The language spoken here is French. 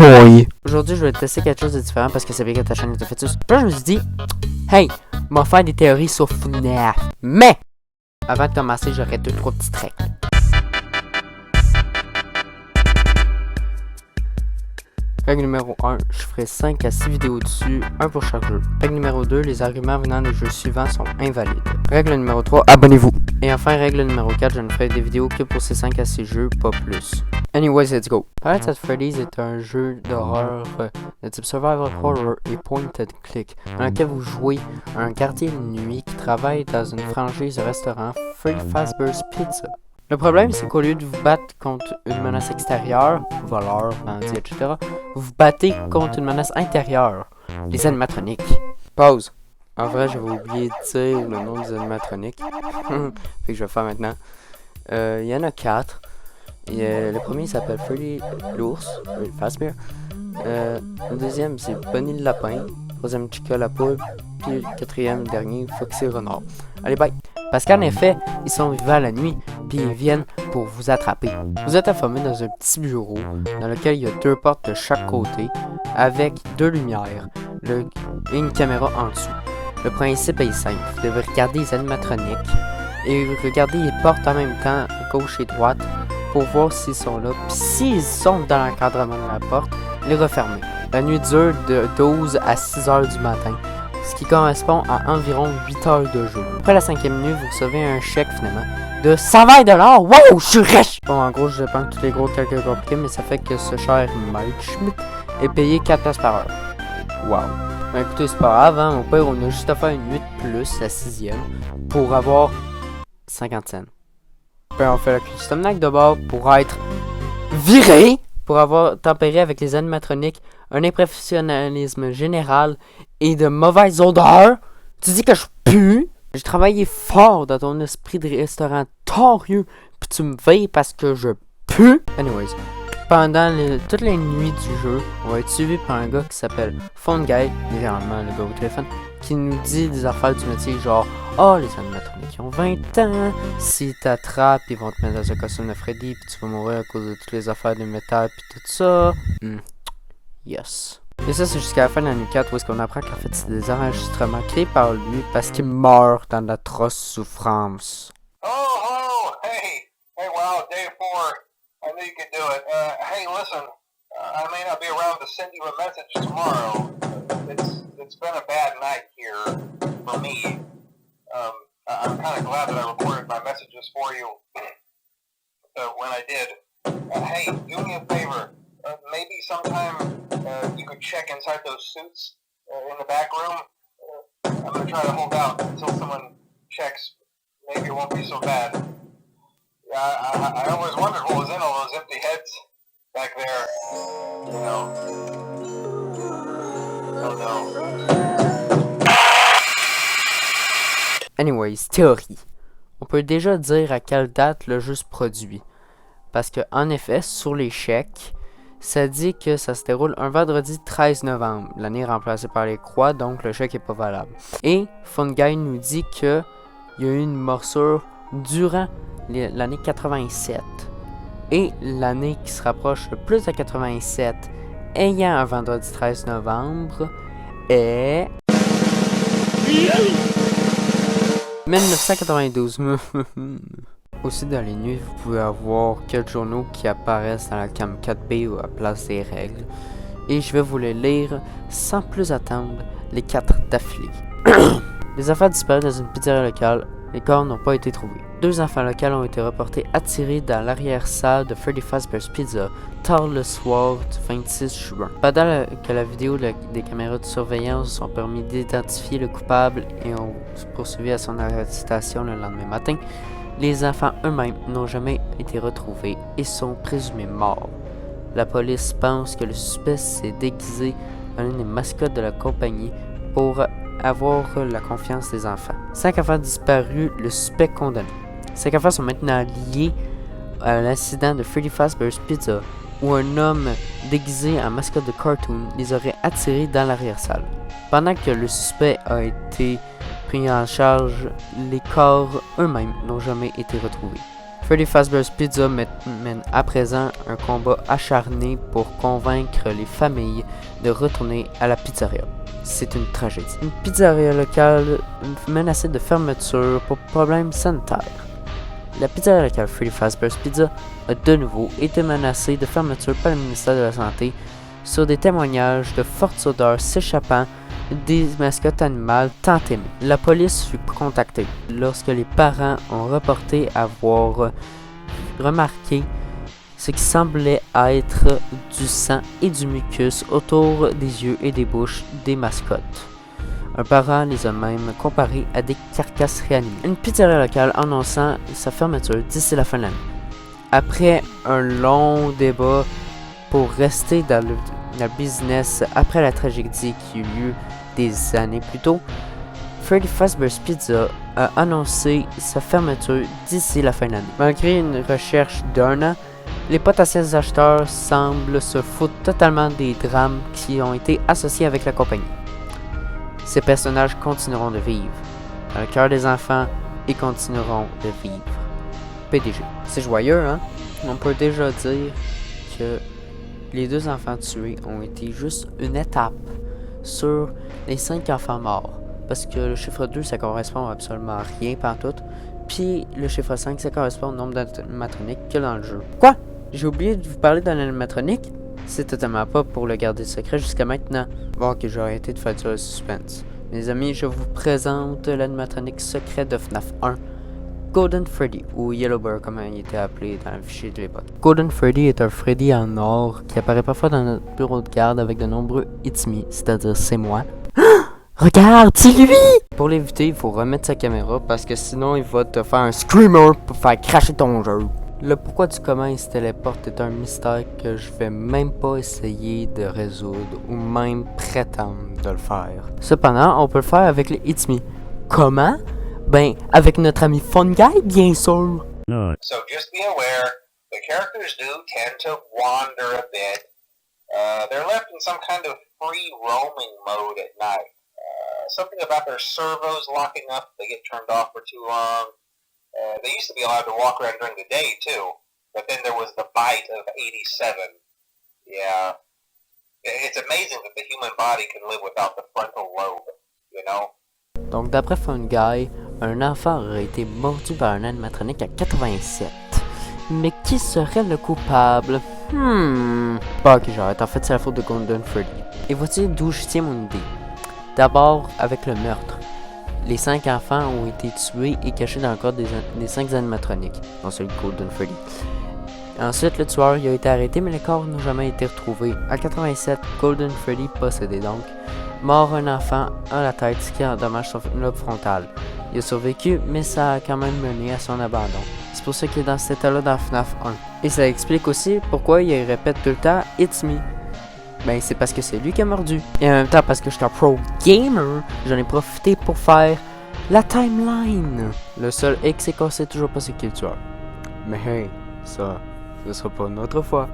boy! Aujourd'hui, je vais tester quelque chose de différent parce que c'est bien que ta chaîne est de Fetus. Là, je me suis dit, hey, on va faire des théories sur FNAF. Mais, avant de commencer, j'aurais 2-3 petits tricks. Règle numéro 1, je ferai 5 à 6 vidéos dessus, 1 pour chaque jeu. Règle numéro 2, les arguments venant des jeux suivants sont invalides. Règle numéro 3, abonnez-vous. Et enfin, règle numéro 4, je ne ferai des vidéos que pour ces 5 à 6 jeux, pas plus. Anyways, let's go. Five Nights at Freddy's est un jeu d'horreur de type survival horror et point and click, dans lequel vous jouez un gardien de nuit qui travaille dans une franchise de restaurant Freddy Fazbear's Pizza. Le problème, c'est qu'au lieu de vous battre contre une menace extérieure, voleurs, bandits, etc., vous vous battez contre une menace intérieure, les animatroniques. Pause. En vrai, j'avais oublié de dire le nom des animatroniques. Fait que je vais le faire maintenant. Il y en a 4. Le premier s'appelle Freddy l'ours, Fazbear. Le deuxième, c'est Bunny le lapin. Le troisième, Chica la poule. Puis le quatrième, dernier, Foxy le renard. Allez, bye! Parce qu'en effet, ils sont vivants la nuit, puis ils viennent pour vous attraper. Vous êtes informé dans un petit bureau, dans lequel il y a 2 portes de chaque côté, avec 2 lumières, et une caméra en dessous. Le principe est simple, vous devez regarder les animatroniques, et regarder les portes en même temps, gauche et droite, pour voir s'ils sont là, puis s'ils sont dans l'encadrement de la porte, les refermer. La nuit dure de 12 à 6 heures du matin, ce qui correspond à environ 8 heures de jeu. Après la 5e nuit, vous recevez un chèque finalement de 120 $. Wow, je suis riche! Bon, en gros, je dépends de tous les gros calculs compliqués, mais ça fait que ce cher Mike Schmidt est payé 4$ par heure. Wow. Ben, écoutez, c'est pas grave, hein. Au pire, on a juste à faire une nuit de plus, la 6e, pour avoir 50 cents. Puis on fait la custom night de bord pour être viré, pour avoir tempéré avec les animatroniques, un impressionnalisme général et de mauvaises odeurs. Tu dis que je pue? J'ai travaillé fort dans ton esprit de restaurant torieux, puis tu me veilles parce que je pue? Anyways, pendant toutes les nuits du jeu, on va être suivi par un gars qui s'appelle Phone Guy, littéralement le gars au téléphone, qui nous dit des affaires du métier genre « Oh, les animatroniques ont 20 ans, si t'attrapes, ils vont te mettre dans un costume de Freddy, puis tu vas mourir à cause de toutes les affaires de métal, puis tout ça. Yes. » Et ça, c'est jusqu'à la fin de la nuit 4 où est-ce qu'on apprend qu'en fait, c'est des enregistrements créés par lui parce qu'il meurt dans d'atroces souffrances. Oh, hey, wow, day 4. I knew you could do it. Hey, listen, I may not be around to send you a message tomorrow. It's been a bad night here for me. I'm kind of glad that I recorded my messages for you when I did. Hey, do me a favor. Maybe sometime you could check inside those suits in the back room. I'm going to try to hold out until someone checks. Maybe it won't be so bad. I always wondered what was in all those empty heads back there. You know. Oh no. Anyways, théorie. On peut déjà dire à quelle date le jeu se produit. Parce que, en effet, sur les chèques, ça dit que ça se déroule un vendredi 13 novembre. L'année est remplacée par les croix, donc le chèque est pas valable. Et Fun Guy nous dit que il y a eu une morsure durant l'année 87. Et l'année qui se rapproche le plus de 87, ayant un vendredi 13 novembre, est 1992. Aussi dans les nuits, vous pouvez avoir quelques journaux qui apparaissent dans la cam 4B ou à place des règles. Et je vais vous les lire sans plus attendre, les 4 d'affilée. Les enfants disparus dans une pizzeria locale. Les corps n'ont pas été trouvés. 2 enfants locaux ont été reportés attirés dans l'arrière-salle de Freddy Fazbear's Pizza tard le soir du 26 juin. Pendant que la vidéo des caméras de surveillance ont permis d'identifier le coupable et ont poursuivi à son arrestation le lendemain matin, les enfants eux-mêmes n'ont jamais été retrouvés et sont présumés morts. La police pense que le suspect s'est déguisé en une des mascottes de la compagnie pour avoir la confiance des enfants. 5 enfants disparus, le suspect condamné. 5 enfants sont maintenant liés à l'incident de Freddy Fazbear's Pizza où un homme déguisé en mascotte de cartoon les aurait attirés dans l'arrière-salle. Pendant que le suspect a été pris en charge, les corps eux-mêmes n'ont jamais été retrouvés. Freddy Fazbear's Pizza mène à présent un combat acharné pour convaincre les familles de retourner à la pizzeria. C'est une tragédie. Une pizzeria locale menacée de fermeture pour problèmes sanitaires. La pizzeria locale Freddy Fazbear's Pizza a de nouveau été menacée de fermeture par le ministère de la Santé sur des témoignages de fortes odeurs s'échappant des mascottes animales tant aimées. La police fut contactée lorsque les parents ont reporté avoir remarqué ce qui semblait être du sang et du mucus autour des yeux et des bouches des mascottes. Un parent les a même comparés à des carcasses réanimées. Une pizzeria locale annonçant sa fermeture d'ici la fin de l'année. Après un long débat pour rester dans le business après la tragédie qui eut lieu des années plus tôt, Freddy Fazbear's Pizza a annoncé sa fermeture d'ici la fin de l'année. Malgré une recherche d'1 an, les potentiels acheteurs semblent se foutre totalement des drames qui ont été associés avec la compagnie. Ces personnages continueront de vivre dans le cœur des enfants et continueront de vivre. PDG. C'est joyeux, hein? On peut déjà dire que les 2 enfants tués ont été juste une étape sur les 5 enfants morts. Parce que le chiffre 2, ça correspond absolument à rien pantoute. Puis le chiffre 5, ça correspond au nombre d'animatroniques qu'il y a dans le jeu. Quoi? J'ai oublié de vous parler d'un animatronique? C'est totalement pas pour le garder secret jusqu'à maintenant. Bon, ok, j'ai arrêté de faire du suspense. Mes amis, je vous présente l'animatronique secret de FNAF 1. Golden Freddy, ou Yellowbird comme il était appelé dans le fichier de l'époque. Golden Freddy est un Freddy en or qui apparaît parfois dans notre bureau de garde avec de nombreux It's Me, c'est-à-dire c'est moi. Regarde, c'est lui! Pour l'éviter, il faut remettre sa caméra parce que sinon il va te faire un screamer pour faire cracher ton jeu. Le pourquoi du comment il se téléporte est un mystère que je vais même pas essayer de résoudre ou même prétendre de le faire. Cependant, on peut le faire avec les It's Me. Comment? Ben, avec notre ami Fun Guy, bien sûr. So just be aware, the characters do tend to wander a bit. They're left in some kind of free roaming mode at night. Something about their servos locking up, they get turned off for too long. They used to be allowed to walk around during the day too, but then there was the bite of 87. Yeah. It's amazing that the human body can live without the frontal lobe, you know? Donc d'après Fun Guy, un enfant aurait été mordu par un animatronique à 87. Mais qui serait le coupable? Bon, ok, j'arrête. En fait, c'est la faute de Golden Freddy. Et voici d'où je tiens mon idée. D'abord, avec le meurtre. Les 5 enfants ont été tués et cachés dans le corps des 5 animatroniques, dont celui de Golden Freddy. Ensuite, le tueur il a été arrêté, mais les corps n'ont jamais été retrouvés. À 87, Golden Freddy possédait donc. Mort un enfant à la tête, ce qui endommage son lobe frontal. Il a survécu, mais ça a quand même mené à son abandon. C'est pour ça qu'il est dans cet état-là dans FNAF 1. Et ça explique aussi pourquoi il répète tout le temps « It's me ». Ben c'est parce que c'est lui qui a mordu. Et en même temps, parce que je suis un pro gamer, j'en ai profité pour faire la timeline. Le seul X c'est qu'on sait toujours pas c'est qui le tueur. Mais hey, ça sera pas une autre fois.